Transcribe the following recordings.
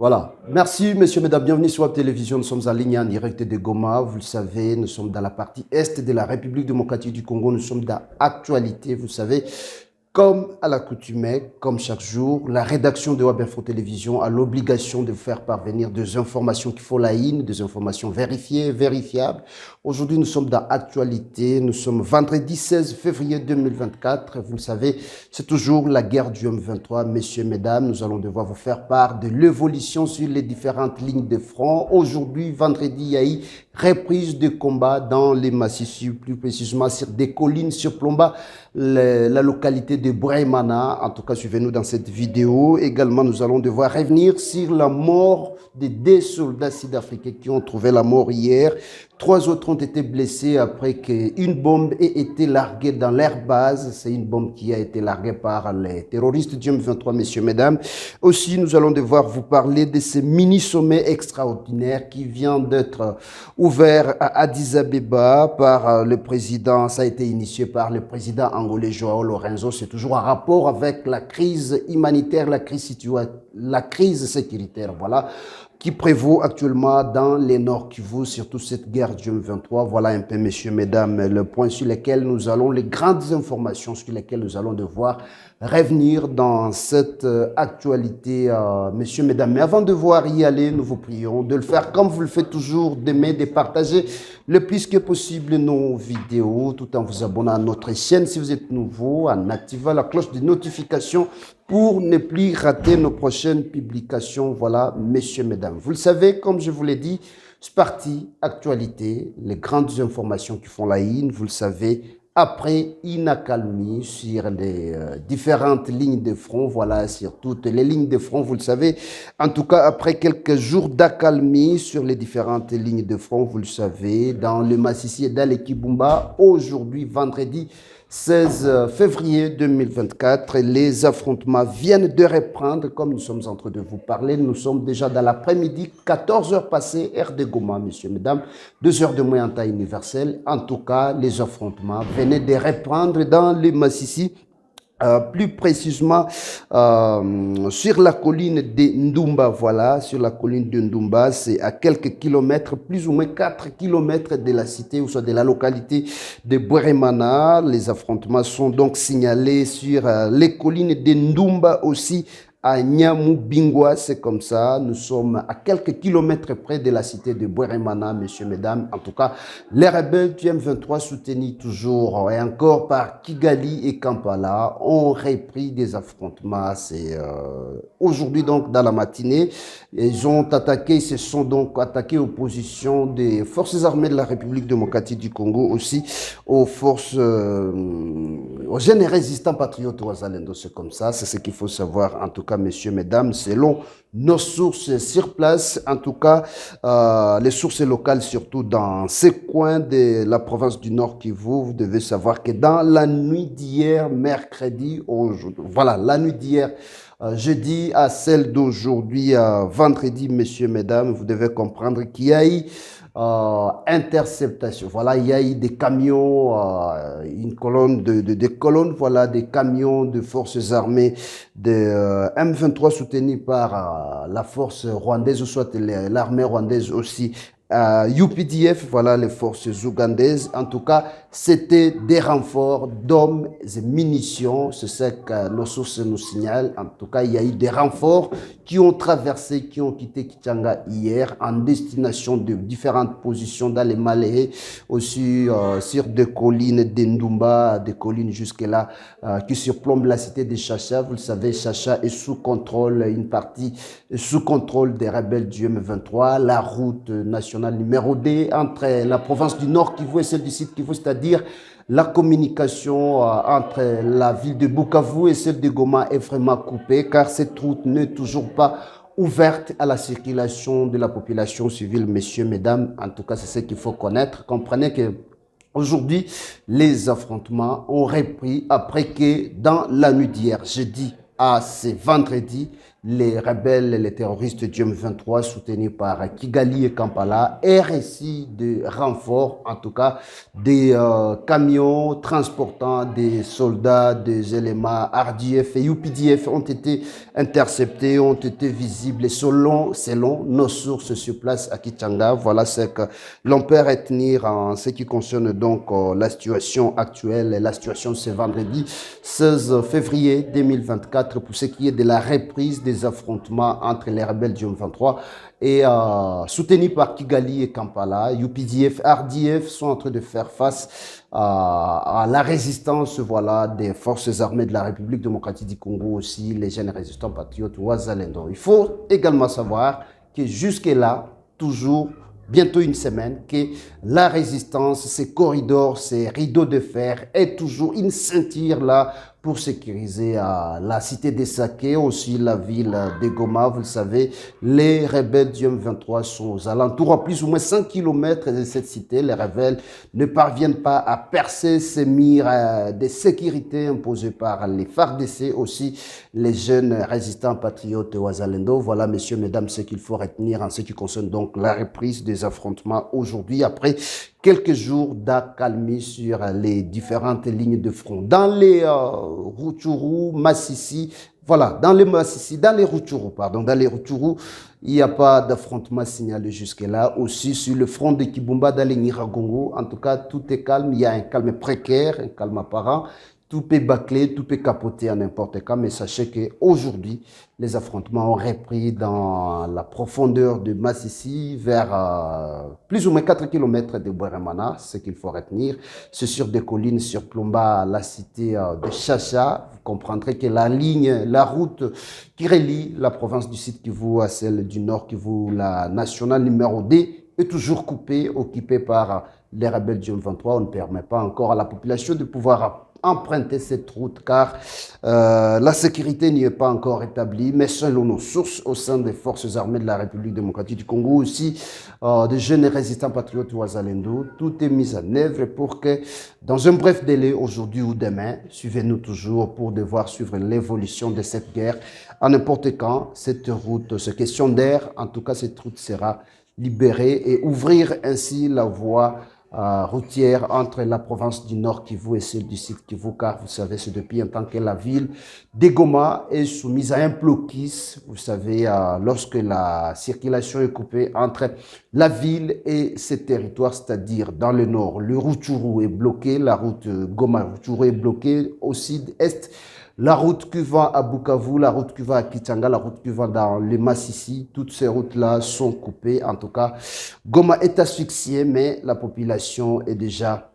Voilà. Merci, messieurs, mesdames. Bienvenue sur Web Télévision. Nous sommes en ligne en direct de Goma. Vous le savez, nous sommes dans la partie est de la République démocratique du Congo. Nous sommes dans Actualité, vous savez. Comme à l'accoutumée, comme chaque jour, la rédaction de Web Info Télévision a l'obligation de vous faire parvenir des informations qui font la une, des informations vérifiées, vérifiables. Aujourd'hui, nous sommes dans Actualité. Nous sommes vendredi 16 février 2024. Vous le savez, c'est toujours la guerre du M23. Messieurs, mesdames, nous allons devoir vous faire part de l'évolution sur les différentes lignes de front. Aujourd'hui, vendredi, il y a eu reprise de combat dans les massifs, plus précisément sur des collines surplombant la localité de Boureimana. En tout cas, suivez-nous dans cette vidéo. Également, nous allons devoir revenir sur la mort de 2 soldats sud-africains qui ont trouvé la mort hier. 3 autres ont été blessés après qu'une bombe ait été larguée dans leur base. C'est une bombe qui a été larguée par les terroristes du M23, messieurs, mesdames. Aussi, nous allons devoir vous parler de ce mini-sommet extraordinaire qui vient d'être ouvert à Addis Abeba par le président. Ça a été initié par le président angolais Joao Lorenzo. C'est toujours en rapport avec la crise humanitaire, la crise sécuritaire. Voilà, qui prévaut actuellement dans les Nord Kivu, surtout cette guerre du M23. Voilà un peu, messieurs, mesdames, le point sur lequel nous allons, les grandes informations sur lesquelles nous allons devoir revenir dans cette actualité, messieurs, mesdames. Mais avant de voir y aller, nous vous prions de le faire comme vous le faites toujours, d'aimer, de partager le plus que possible nos vidéos, tout en vous abonnant à notre chaîne si vous êtes nouveau, en activant la cloche de notification pour ne plus rater nos prochaines publications. Voilà, messieurs, mesdames. Vous le savez, comme je vous l'ai dit, c'est parti, actualité, les grandes informations qui font la une, vous le savez, après une accalmie sur les différentes lignes de front, voilà, sur toutes les lignes de front, vous le savez. En tout cas, après quelques jours d'accalmie sur les différentes lignes de front, vous le savez, dans le Massissi et dans le Kibumba, aujourd'hui, vendredi 16 février 2024, les affrontements viennent de reprendre, comme nous sommes en train de vous parler. Nous sommes déjà dans l'après-midi, 14 heures passées, heure de Goma, messieurs, mesdames, 2 heures de moins en temps universel. En tout cas, les affrontements venaient de reprendre dans le Massissi. Plus précisément sur la colline de Ndumba, voilà, sur la colline de Ndumba, c'est à quelques kilomètres, plus ou moins 4 kilomètres de la cité, ou soit de la localité de Boureimana. Les affrontements sont donc signalés sur les collines de Ndumba aussi, à Nyamubingwa, c'est comme ça. Nous sommes à quelques kilomètres près de la cité de Boureimana, messieurs, mesdames. En tout cas, les rebelles du M23 soutenus toujours et encore par Kigali et Kampala ont repris des affrontements. C'est aujourd'hui donc dans la matinée. Ils ont attaqué, ils se sont donc attaqués aux positions des forces armées de la République démocratique du Congo, aussi aux forces, aux jeunes résistants patriotes Ouazalendo, c'est comme ça. C'est ce qu'il faut savoir en tout cas, messieurs, mesdames, selon nos sources sur place, en tout cas, les sources locales, surtout dans ces coins de la province du Nord Kivu, vous devez savoir que dans la nuit d'hier, mercredi, voilà, la nuit d'hier, jeudi à celle d'aujourd'hui, vendredi, messieurs, mesdames, vous devez comprendre qu'il y a eu interceptation. Voilà, il y a eu des camions, une colonne des colonnes, voilà, des camions de forces armées de M23 soutenus par la force rwandaise, ou soit l'armée rwandaise aussi, UPDF, voilà, les forces ougandaises. En tout cas, c'était des renforts d'hommes et munitions. C'est ce que nos sources nous signalent. En tout cas, il y a eu des renforts qui ont traversé, qui ont quitté Kichanga hier en destination de différentes positions dans les Malais, aussi sur des collines d'Endumba, des collines jusque-là qui surplombent la cité de Chacha. Vous le savez, Chacha est sous contrôle, une partie est sous contrôle des rebelles du M23. La route nationale numéro 2 entre la province du Nord Kivu et celle du Sud Kivu, c'est-à-dire la communication entre la ville de Bukavu et celle de Goma est vraiment coupée, car cette route n'est toujours pas ouverte à la circulation de la population civile, messieurs, mesdames. En tout cas, c'est ce qu'il faut connaître. Comprenez que aujourd'hui, les affrontements ont repris après que dans la nuit d'hier, jeudi à ce vendredi, les rebelles, les terroristes du M23 soutenus par Kigali et Kampala, aient reçu de renforts, en tout cas des camions transportant des soldats, des éléments RDF et UPDF ont été interceptés, ont été visibles et selon nos sources sur place à Kichanga, voilà ce que l'on peut retenir en ce qui concerne donc la situation actuelle et la situation ce vendredi 16 février 2024 pour ce qui est de la reprise des affrontements entre les rebelles du M23 et soutenus par Kigali et Kampala. UPDF, RDF sont en train de faire face à la résistance voilà, des forces armées de la République démocratique du Congo, aussi les jeunes résistants patriotes Wazalendo. Il faut également savoir que jusque-là, toujours bientôt une semaine, que la résistance, ces corridors, ces rideaux de fer est toujours une ceinture là pour sécuriser la cité des Saké, aussi la ville de Goma. Vous le savez, les rebelles du M23 sont aux alentours à plus ou moins 100 km de cette cité. Les rebelles ne parviennent pas à percer ces murs de sécurité imposés par les FARDC, aussi les jeunes résistants patriotes Wazalendo. Voilà, messieurs, mesdames, ce qu'il faut retenir en ce qui concerne donc la reprise des affrontements aujourd'hui, après quelques jours d'accalmie sur les différentes lignes de front. Dans les Rutshuru, Massissi, voilà, dans les Massissi, dans les Rutshuru, pardon, dans les Rutshuru, il n'y a pas d'affrontement signalé jusque-là. Aussi, sur le front de Kibumba, dans les Nyiragongo, en tout cas, tout est calme. Il y a un calme précaire, un calme apparent. Tout peut bâcler, tout peut capoter à n'importe quand, mais sachez qu'aujourd'hui, les affrontements ont repris dans la profondeur de Massissi, vers plus ou moins 4 km de Boueremana, ce qu'il faut retenir. C'est sur des collines surplombant la cité de Chacha. Vous comprendrez que la route qui relie la province du Sud Kivu à celle du Nord Kivu, la nationale numéro D, est toujours coupée, occupée par les rebelles du M23. On ne permet pas encore à la population de pouvoir emprunter cette route car la sécurité n'y est pas encore établie, mais selon nos sources au sein des forces armées de la République démocratique du Congo, aussi des jeunes résistants patriotes Wazalendo, tout est mis en œuvre pour que dans un bref délai, aujourd'hui ou demain, suivez-nous toujours pour devoir suivre l'évolution de cette guerre. À n'importe quand, cette route, cette question d'air, en tout cas cette route sera libérée et ouvrir ainsi la voie routière entre la province du Nord Kivu et celle du Sud Kivu, car vous savez, c'est depuis un temps que la ville de Goma est soumise à un blocus. Vous savez, lorsque la circulation est coupée entre la ville et ses territoires, c'est-à-dire dans le Nord, le Rutshuru est bloqué, la route Goma-Rutshuru est bloquée, au Sud-Est. La route qui va à Bukavu, la route qui va à Kichanga, la route qui va dans le Massissi, toutes ces routes-là sont coupées. En tout cas, Goma est asphyxiée, mais la population est déjà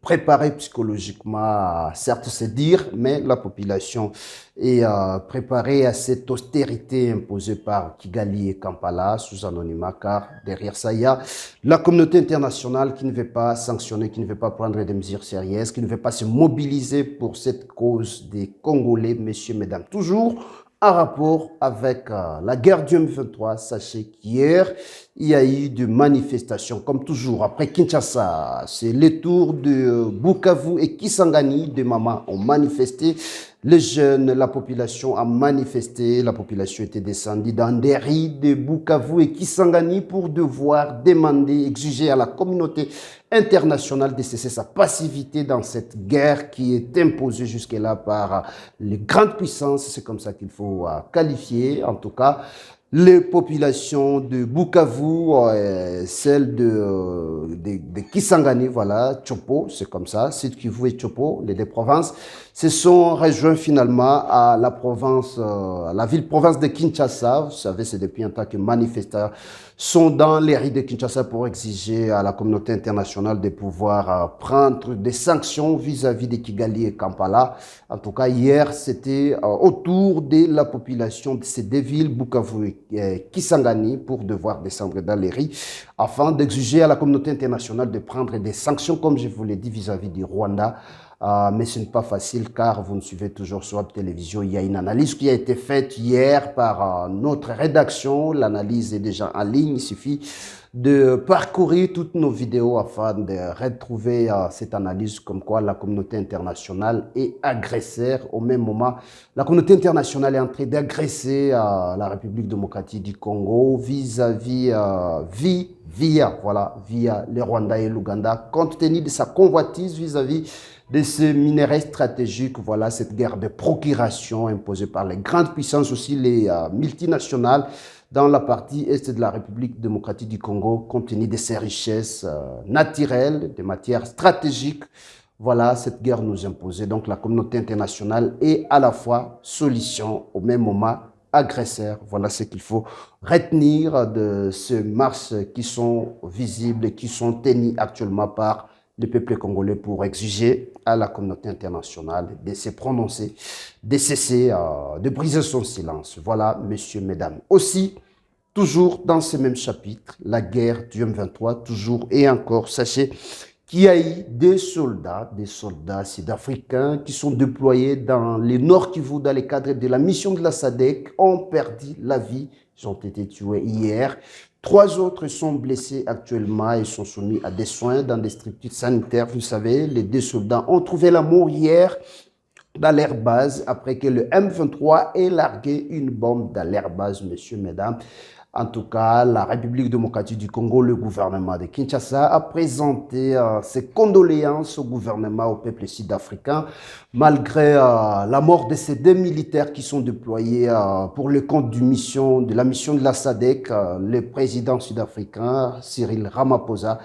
préparée psychologiquement, certes c'est dire, mais la population est préparée à cette austérité imposée par Kigali et Kampala sous anonymat, car derrière ça, il y a la communauté internationale qui ne veut pas sanctionner, qui ne veut pas prendre des mesures sérieuses, qui ne veut pas se mobiliser pour cette cause des Congolais, messieurs, mesdames. Toujours en rapport avec la guerre du M23, sachez qu'hier, il y a eu des manifestations, comme toujours, après Kinshasa. C'est le tour de Bukavu et Kisangani, des mamans ont manifesté. Les jeunes, la population a manifesté, la population était descendue dans des rues de Bukavu et Kisangani pour devoir demander, exiger à la communauté internationale de cesser sa passivité dans cette guerre qui est imposée jusque-là par les grandes puissances, c'est comme ça qu'il faut qualifier, en tout cas, les populations de Bukavu, celles de Kisangani, voilà, Tchopo, c'est comme ça, Sud Kivu et Tchopo, les deux provinces, se sont rejoints finalement à la province, à la ville-province de Kinshasa. Vous savez, c'est depuis un temps que manifestants sont dans les rues de Kinshasa pour exiger à la communauté internationale de pouvoir prendre des sanctions vis-à-vis de Kigali et Kampala. En tout cas, hier, c'était autour de la population de ces deux villes, Bukavu et Kisangani, pour devoir descendre dans les rues afin d'exiger à la communauté internationale de prendre des sanctions, comme je vous l'ai dit, vis-à-vis du Rwanda. Mais ce n'est pas facile car vous nous suivez toujours sur Web Télévision. Il y a une analyse qui a été faite hier par notre rédaction. L'analyse est déjà en ligne. Il suffit de parcourir toutes nos vidéos afin de retrouver cette analyse comme quoi la communauté internationale est agresseur. Au même moment, la communauté internationale est en train d'agresser la République démocratique du Congo via le Rwanda et l'Ouganda, compte tenu de sa convoitise vis-à-vis de ces minerais stratégiques. Voilà cette guerre de procuration imposée par les grandes puissances, aussi les multinationales, dans la partie est de la République démocratique du Congo, compte tenu de ses richesses naturelles, des matières stratégiques. Voilà, cette guerre nous imposait. Donc la communauté internationale est à la fois solution, au même moment agresseur. Voilà ce qu'il faut retenir de ces marches qui sont visibles et qui sont tenues actuellement par le peuple congolais pour exiger à la communauté internationale de se prononcer, de cesser, de briser son silence. Voilà, messieurs, mesdames. Aussi, toujours dans ce même chapitre, la guerre du M23, toujours et encore, sachez qu'il y a eu des soldats sud-africains qui sont déployés dans le Nord Kivu, dans le cadre de la mission de la SADC, ont perdu la vie. Ils ont été tués hier. 3 autres sont blessés actuellement et sont soumis à des soins dans des structures sanitaires. Vous savez, les 2 soldats ont trouvé la mort hier dans leur base après que le M23 ait largué une bombe dans leur base, messieurs, mesdames. En tout cas, la République démocratique du Congo, le gouvernement de Kinshasa, a présenté ses condoléances au gouvernement, au peuple sud-africain, malgré la mort de ces 2 militaires qui sont déployés pour le compte de la mission de la SADC. Le président sud-africain, Cyril Ramaphosa,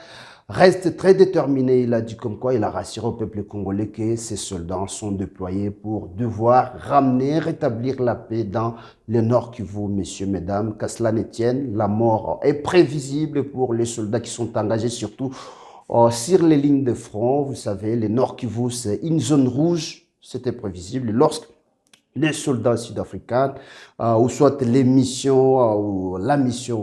reste très déterminé. Il a dit comme quoi il a rassuré au peuple congolais que ces soldats sont déployés pour devoir rétablir la paix dans le Nord Kivu, messieurs, mesdames. Qu'à cela ne tienne, la mort est prévisible pour les soldats qui sont engagés surtout sur les lignes de front. Vous savez, le Nord Kivu, c'est une zone rouge, c'était prévisible. Lorsque les soldats sud-africains, ou soit les missions, ou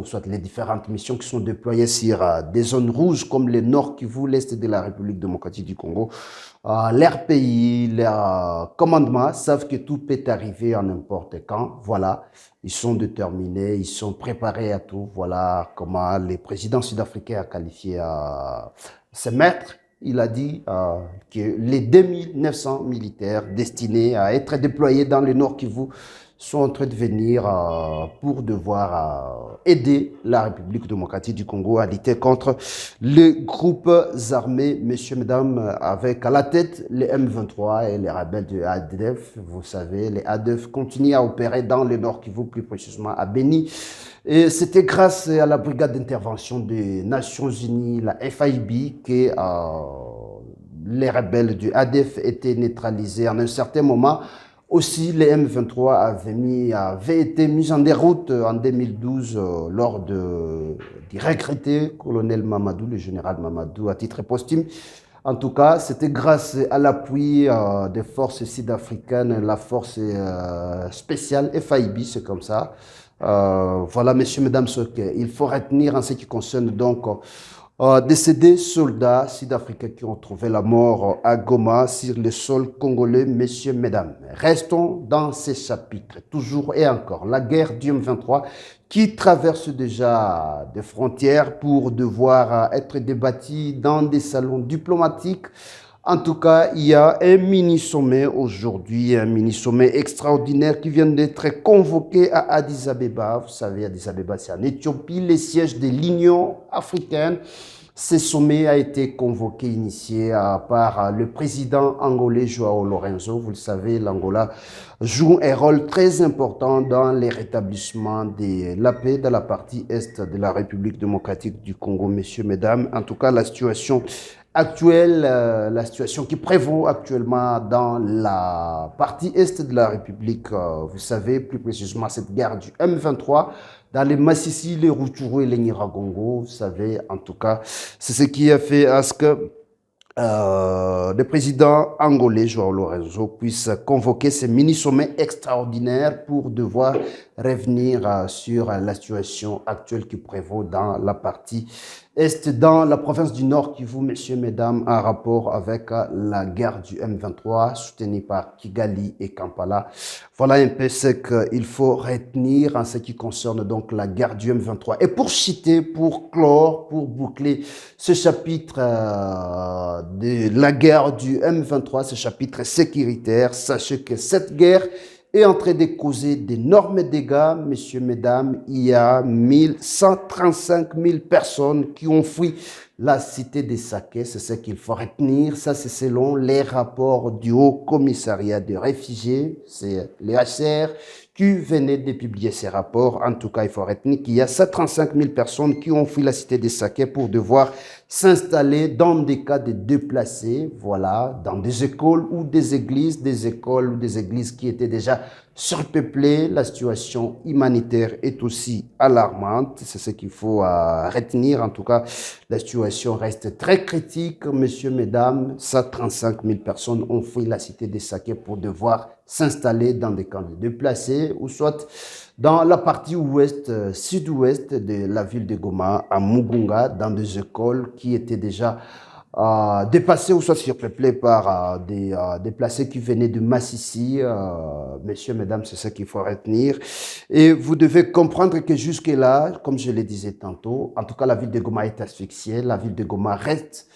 soit les différentes missions qui sont déployées sur des zones rouges comme le Nord Kivu, l'Est de la République démocratique du Congo, leur pays, leur commandement savent que tout peut arriver à n'importe quand. Voilà, ils sont déterminés, ils sont préparés à tout. Voilà comment le président sud-africain a qualifié ses maîtres. Il a dit que les 2900 militaires destinés à être déployés dans le Nord Kivu sont en train de venir pour devoir aider la République démocratique du Congo à lutter contre les groupes armés, messieurs, mesdames, avec à la tête les M23 et les rebelles de ADF. Vous savez, les ADF continuent à opérer dans le Nord Kivu, plus précisément à Beni. Et c'était grâce à la brigade d'intervention des Nations Unies, la FIB, que les rebelles du ADF étaient neutralisés en un certain moment. Aussi, les M23 avaient été mis en déroute en 2012 lors du regretté colonel Mamadou, le général Mamadou, à titre posthume. En tout cas, c'était grâce à l'appui des forces sud-africaines, la force spéciale FIB, c'est comme ça. Voilà, messieurs, mesdames, ce qu'il faut retenir en ce qui concerne donc de ces 2 soldats sud-africains qui ont trouvé la mort à Goma sur le sol congolais, messieurs, mesdames. Restons dans ces chapitres, toujours et encore. La guerre du M23 qui traverse déjà des frontières pour devoir être débattue dans des salons diplomatiques. En tout cas, il y a un mini-sommet aujourd'hui, un mini-sommet extraordinaire qui vient d'être convoqué à Addis Abeba. Vous savez, Addis Abeba, c'est en Éthiopie, le siège de l'Union africaine. Ce sommet a été convoqué, initié par le président angolais João Lourenço. Vous le savez, l'Angola joue un rôle très important dans le rétablissement de la paix dans la partie est de la République démocratique du Congo, messieurs, mesdames. En tout cas, la situation actuelle, la situation qui prévaut actuellement dans la partie est de la République, vous savez, plus précisément cette guerre du M23, dans les Massissi, les Rutshuru et les Nyiragongo, vous savez, en tout cas, c'est ce qui a fait à ce que le président angolais, João Lourenço, puisse convoquer ce mini-sommet extraordinaire pour devoir revenir sur la situation actuelle qui prévaut dans la partie Est dans la province du Nord Kivu, messieurs, mesdames, en rapport avec la guerre du M23 soutenue par Kigali et Kampala. Voilà un peu ce qu'il faut retenir en ce qui concerne donc la guerre du M23. Et pour citer, pour clore, pour boucler ce chapitre de la guerre du M23, ce chapitre sécuritaire, sachez que cette guerre est en train de causer d'énormes dégâts, messieurs, mesdames. Il y a 135 000 personnes qui ont fui la cité des Saké. C'est ce qu'il faut retenir. Ça, c'est selon les rapports du Haut Commissariat des réfugiés. C'est le HCR qui venait de publier ces rapports. En tout cas, il faut retenir qu'il y a 135 000 personnes qui ont fui la cité des Saké pour devoir s'installer dans des cas de déplacés, voilà, dans des écoles ou des écoles ou des églises qui étaient déjà surpeuplées. La situation humanitaire est aussi alarmante, c'est ce qu'il faut retenir. En tout cas, la situation reste très critique, messieurs, mesdames. 135 000 personnes ont fui la cité des Saké pour devoir s'installer dans des camps de déplacés ou soit dans la partie ouest, sud-ouest de la ville de Goma, à Mugunga, dans des écoles qui étaient déjà dépassées ou soit surpeuplées par des déplacés qui venaient de Massissi. Messieurs, mesdames, c'est ce qu'il faut retenir. Et vous devez comprendre que jusque-là, comme je le disais tantôt, en tout cas, la ville de Goma est asphyxiée. La ville de Goma reste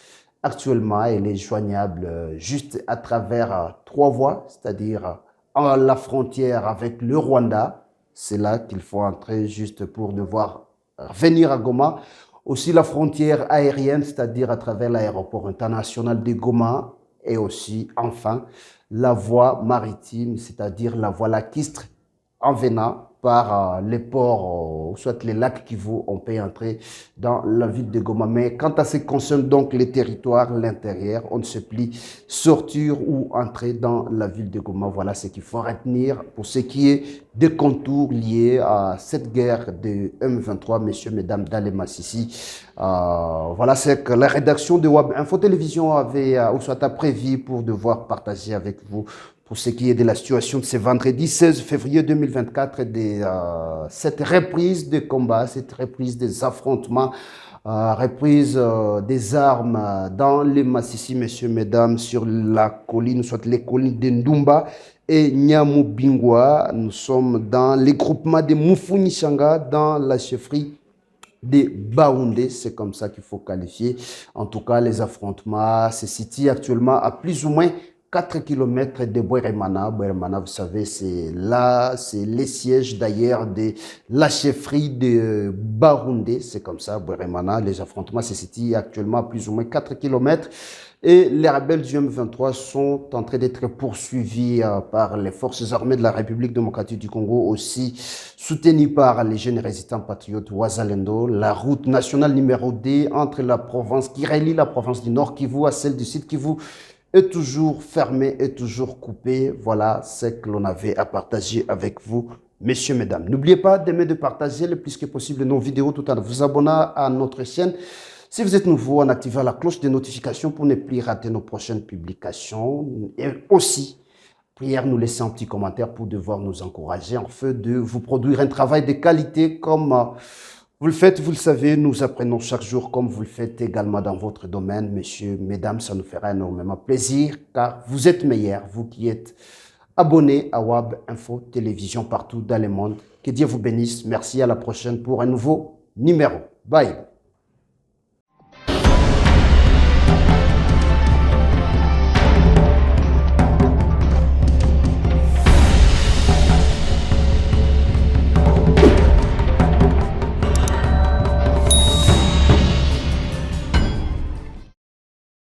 actuellement, elle est joignable juste à travers 3 voies, c'est-à-dire la frontière avec le Rwanda. C'est là qu'il faut entrer juste pour devoir venir à Goma. Aussi la frontière aérienne, c'est-à-dire à travers l'aéroport international de Goma. Et aussi, enfin, la voie maritime, c'est-à-dire la voie lacustre en venant par les ports, soit les lacs Kivu, on peut entrer dans la ville de Goma. Mais quant à ce qui concerne donc les territoires, l'intérieur, on ne sait plus sortir ou entrer dans la ville de Goma. Voilà ce qu'il faut retenir pour ce qui est des contours liés à cette guerre de M23, messieurs, mesdames, dans les Massissi. Voilà ce que la rédaction de WAB Info Télévision avait ou soit a prévu pour devoir partager avec vous pour ce qui est de la situation de ce vendredi 16 février 2024, de cette reprise de combat, cette reprise des affrontements, reprise des armes dans les Massissi, messieurs, mesdames, sur la colline, soit les collines de Ndumba et Nyamubingwa. Nous sommes dans les groupements de Mufunishanga, dans la chefferie de Baoundé, c'est comme ça qu'il faut qualifier. En tout cas, les affrontements se situent actuellement à plus ou moins 4 km de Bweremana. Bweremana, vous savez, c'est là, c'est les sièges d'ailleurs de la chefferie de Baoundé. C'est comme ça, Bweremana. Les affrontements se situent actuellement à plus ou moins 4 km. Et les rebelles du M23 sont en train d'être poursuivis par les forces armées de la République démocratique du Congo, aussi soutenus par les jeunes résistants patriotes Ouazalendo. La route nationale numéro 2 entre la province qui relie la province du Nord Kivu à celle du Sud Kivu est toujours fermée, est toujours coupée. Voilà ce que l'on avait à partager avec vous, messieurs, mesdames. N'oubliez pas d'aimer, de partager le plus que possible nos vidéos, tout en vous abonnant à notre chaîne. Si vous êtes nouveau, en activant la cloche de notification pour ne plus rater nos prochaines publications. Et aussi, prière, nous laisser un petit commentaire pour devoir nous encourager en fait de vous produire un travail de qualité comme vous le faites, vous le savez, nous apprenons chaque jour comme vous le faites également dans votre domaine. Messieurs, mesdames, ça nous fera énormément plaisir car vous êtes meilleurs, vous qui êtes abonnés à WAB Info Télévision partout dans le monde. Que Dieu vous bénisse. Merci, à la prochaine pour un nouveau numéro. Bye.